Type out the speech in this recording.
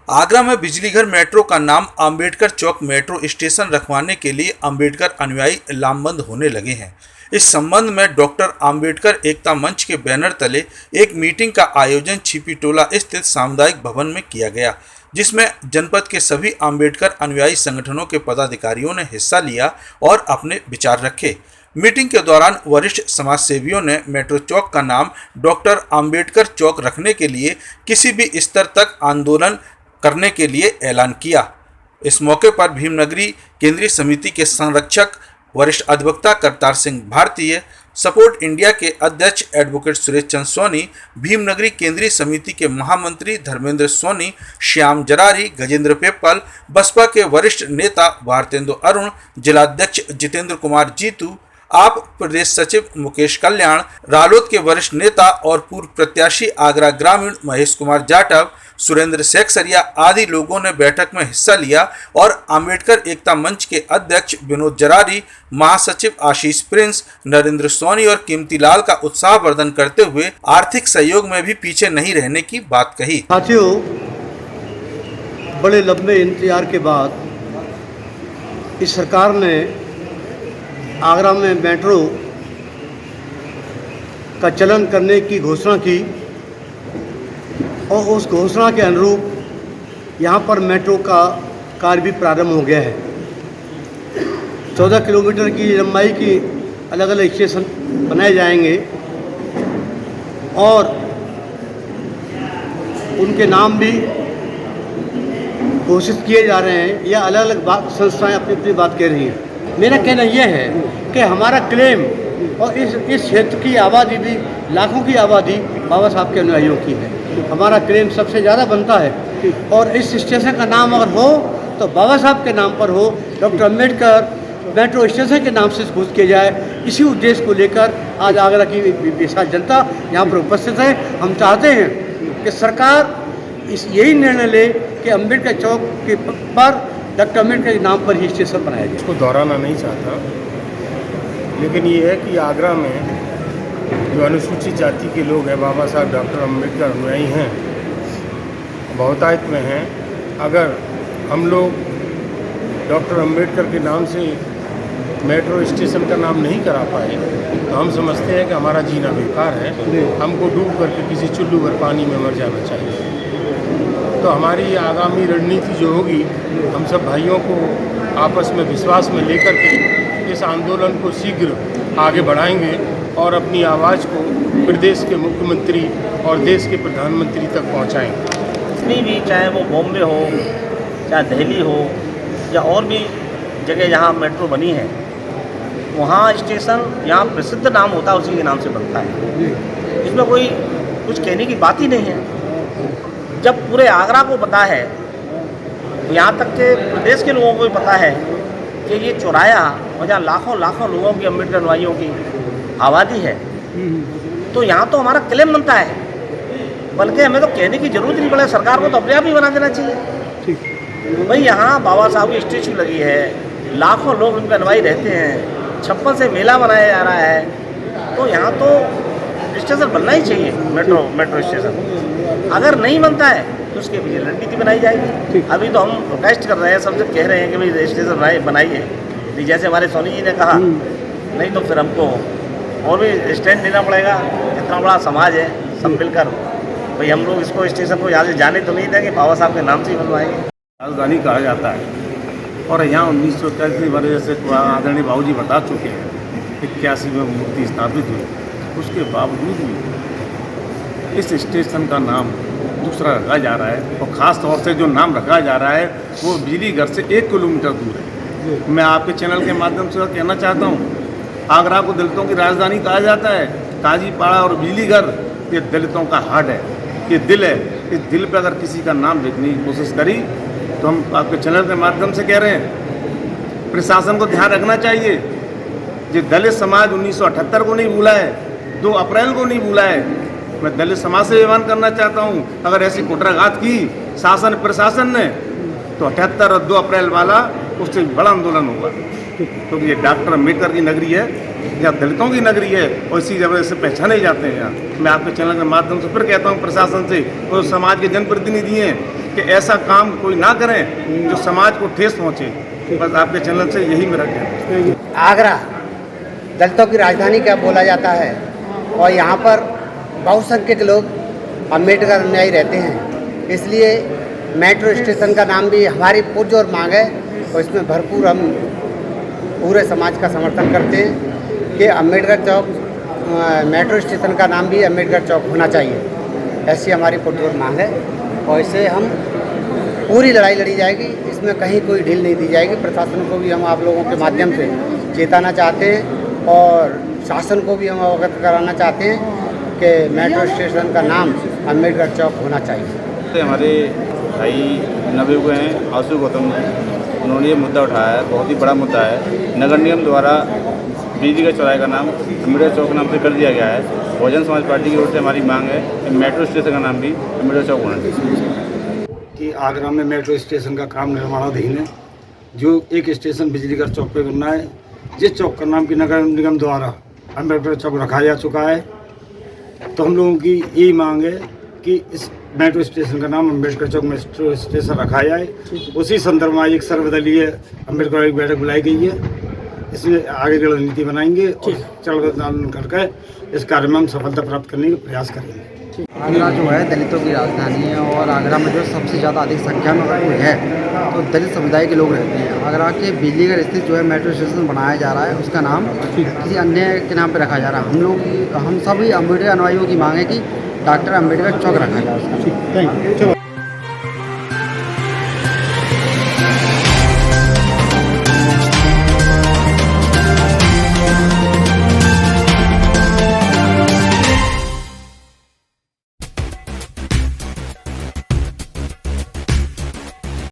आगरा में बिजलीघर मेट्रो का नाम अंबेडकर चौक मेट्रो स्टेशन रखवाने के लिए अंबेडकर अनुयायी लामबंद होने लगे हैं। इस संबंध में डॉक्टर अंबेडकर एकता मंच के बैनर तले एक मीटिंग का आयोजन छिपीटोला स्थित सामुदायिक भवन में किया गया, जिसमें जनपद के सभी अंबेडकर अनुयायी संगठनों के पदाधिकारियों ने हिस्सा लिया और अपने विचार रखे। मीटिंग के दौरान वरिष्ठ समाजसेवियों ने मेट्रो चौक का नाम डॉक्टर अंबेडकर चौक रखने के लिए किसी भी स्तर तक आंदोलन करने के लिए ऐलान किया। इस मौके पर भीमनगरी केंद्रीय समिति के संरक्षक वरिष्ठ अधिवक्ता करतार सिंह भारतीय, सपोर्ट इंडिया के अध्यक्ष एडवोकेट सुरेश चंद्र सोनी, भीमनगरी केंद्रीय समिति के महामंत्री धर्मेंद्र सोनी, श्याम जरारी, गजेंद्र पेप्पल, बसपा के वरिष्ठ नेता भारतेंदु अरुण, जिलाध्यक्ष जितेंद्र कुमार जीतू, आप प्रदेश सचिव मुकेश कल्याण, रालोद के वरिष्ठ नेता और पूर्व प्रत्याशी आगरा ग्रामीण महेश कुमार जाटव, सुरेंद्र सेक्सरिया आदि लोगों ने बैठक में हिस्सा लिया और अंबेडकर एकता मंच के अध्यक्ष विनोद जरारी, महासचिव आशीष प्रिंस, नरेंद्र सोनी और कीमती लाल का उत्साहवर्धन करते हुए आर्थिक सहयोग में भी पीछे नहीं रहने की बात कही। साथियों, बड़े लंबे इंतजार के बाद इस सरकार ने आगरा में मेट्रो का चलन करने की घोषणा की और उस घोषणा के अनुरूप यहाँ पर मेट्रो का कार्य भी प्रारंभ हो गया है। 14 किलोमीटर की लंबाई की अलग अलग स्टेशन बनाए जाएंगे और उनके नाम भी घोषित किए जा रहे हैं या अलग अलग संस्थाएं अपनी अपनी बात कह रही हैं। मेरा कहना यह है कि हमारा क्लेम और इस क्षेत्र की आबादी भी लाखों की आबादी बाबा साहब के अनुयायियों की है। हमारा क्लेम सबसे ज़्यादा बनता है और इस स्टेशन का नाम अगर हो तो बाबा साहब के नाम पर हो, डॉक्टर अंबेडकर मेट्रो स्टेशन के नाम से घोषित किया जाए। इसी उद्देश्य को लेकर आज आगरा की विशाल जनता यहाँ पर उपस्थित है। हम चाहते हैं कि सरकार यही निर्णय ले कि अंबेडकर चौक के पर डॉक्टर अंबेडकर के नाम पर ही स्टेशन बनाया जाए। इसको दोहराना नहीं चाहता, लेकिन ये है कि आगरा में जो अनुसूचित जाति के लोग हैं, बाबा साहब डॉक्टर अंबेडकर अनुयायी हैं, बहुतायत में हैं। अगर हम लोग डॉक्टर अंबेडकर के नाम से मेट्रो स्टेशन का नाम नहीं करा पाए तो हम समझते हैं कि हमारा जीना बेकार है। हमको डूब करके किसी चुल्लू भर पानी में मर जाना चाहिए। तो हमारी आगामी रणनीति जो होगी, हम सब भाइयों को आपस में विश्वास में लेकर के इस आंदोलन को शीघ्र आगे बढ़ाएंगे और अपनी आवाज़ को प्रदेश के मुख्यमंत्री और देश के प्रधानमंत्री तक पहुंचाएंगे। कहीं भी, चाहे वो बॉम्बे हो, चाहे दिल्ली हो या और भी जगह जहाँ मेट्रो बनी है, वहाँ स्टेशन यहाँ प्रसिद्ध नाम होता है, उसी के नाम से बनता है। इसमें कोई कुछ कहने की बात ही नहीं है। जब पूरे आगरा को पता है, यहाँ तक के प्रदेश के लोगों को भी पता है कि ये चौराया और जहाँ लाखों लाखों लोगों की अंबेडकर अनुयायियों की आबादी है, तो यहाँ तो हमारा क्लेम बनता है। बल्कि हमें तो कहने की जरूरत नहीं पड़े, सरकार को तो अपने आप ही बना देना चाहिए। भाई यहाँ बाबा साहब की स्टैचू लगी है, लाखों लोग उनके अनुयायी रहते हैं, 56 से मेला मनाया जा रहा है, तो यहाँ तो स्टेशन बनना ही चाहिए। मेट्रो स्टेशन अगर नहीं बनता है तो उसके पीछे रणनीति बनाई जाएगी। अभी तो हम प्रोटेस्ट कर रहे हैं, सबसे कह रहे हैं कि भाई स्टेशन बनाइए, जैसे हमारे सोनी जी ने कहा, नहीं तो फिर हमको और भी स्टैंड लेना पड़ेगा। इतना बड़ा समाज है, सब मिलकर भाई हम लोग इसको स्टेशन को यहाँ से जाने तो नहीं देंगे, बाबा साहब के नाम से ही बनवाएंगे। राजधानी कहा जाता है और यहाँ 1981 की वजह से आदरणीय बाबूजी बता चुके हैं, 81 में मूर्ति स्थापित हुई। उसके बावजूद भी इस स्टेशन का नाम दूसरा रखा जा रहा है और ख़ास तौर से जो नाम रखा जा रहा है वो बिजली घर से 1 किलोमीटर दूर है। मैं आपके चैनल के माध्यम से कहना चाहता हूँ, आगरा को दलितों की राजधानी कहा जाता है। काजीपाड़ा और बिजली घर ये दलितों का हार्ट है, ये दिल है। इस दिल पर अगर किसी का नाम लिखने की कोशिश करी तो हम आपके चैनल के माध्यम से कह रहे हैं, प्रशासन को ध्यान रखना चाहिए। जो दलित समाज 1978 को नहीं भूला है, 2 अप्रैल को नहीं भूला है। मैं दलित समाज से आह्वान करना चाहता हूँ, अगर ऐसी कुटराघात की शासन प्रशासन ने तो 78 और 2 अप्रैल वाला उससे बड़ा आंदोलन होगा, क्योंकि ये डॉक्टर अम्बेडकर की नगरी है, यहाँ दलितों की नगरी है और इसी वजह से पहचाने जाते हैं। यहाँ मैं आपके चैनल के माध्यम से फिर कहता हूँ प्रशासन से और समाज के जनप्रतिनिधि हैं कि ऐसा काम कोई ना करें जो समाज को ठेस पहुँचे। बस आपके चैनल से यही मेरा कहना है। आगरा दलितों की राजधानी क्या बोला जाता है और यहाँ पर बहुसंख्यक लोग अम्बेडकर अनुयायी रहते हैं, इसलिए मेट्रो स्टेशन का नाम भी हमारी पुरजोर मांग है और इसमें भरपूर हम पूरे समाज का समर्थन करते हैं कि अम्बेडकर चौक मेट्रो स्टेशन का नाम भी अम्बेडकर चौक होना चाहिए, ऐसी हमारी पुरजोर मांग है और इससे हम पूरी लड़ाई लड़ी जाएगी, इसमें कहीं कोई ढील नहीं दी जाएगी। प्रशासन को भी हम आप लोगों के माध्यम से चेताना चाहते हैं और शासन को भी हम अवगत कराना चाहते हैं कि मेट्रो स्टेशन का नाम अम्बेडकर चौक होना चाहिए। हमारे भाई नवयुग हैं आशु गौतम जी, उन्होंने ये मुद्दा उठाया है, बहुत ही बड़ा मुद्दा है। नगर निगम द्वारा बिजली का चौराहे का नाम अम्बेडकर चौक नाम से कर दिया गया है। बहुजन समाज पार्टी की ओर से हमारी मांग है कि मेट्रो स्टेशन का नाम भी अम्बेडकर चौक होना चाहिए। कि आगरा में मेट्रो स्टेशन का काम निर्माणाधीन है, जो एक स्टेशन बिजलीगढ़ चौक पे बनना है, जिस चौक का नाम की नगर निगम द्वारा अम्बेडकर चौक रखा जा चुका है। तो हम लोगों की यही मांग है कि इस मेट्रो स्टेशन का नाम अम्बेडकर चौक मेट्रो स्टेशन रखा जाए। उसी संदर्भ में एक सर्वदलीय अम्बेडकर की बैठक बुलाई गई है, इसमें आगे की रणनीति बनाएंगे और चल करके इस कार्य में हम सफलता प्राप्त करने का प्रयास करेंगे। आगरा जो है दलितों की राजधानी है और आगरा में जो सबसे ज़्यादा अधिक संख्या में अगर कोई है तो दलित समुदाय के लोग रहते हैं। आगरा के बिजलीगढ़ स्थित जो है मेट्रो स्टेशन बनाया जा रहा है, उसका नाम किसी अन्य के नाम पे रखा जा रहा है। हम सभी अम्बेडकर अनुयायियों की मांग है कि डॉक्टर अम्बेडकर चौक रखा जाए उसका।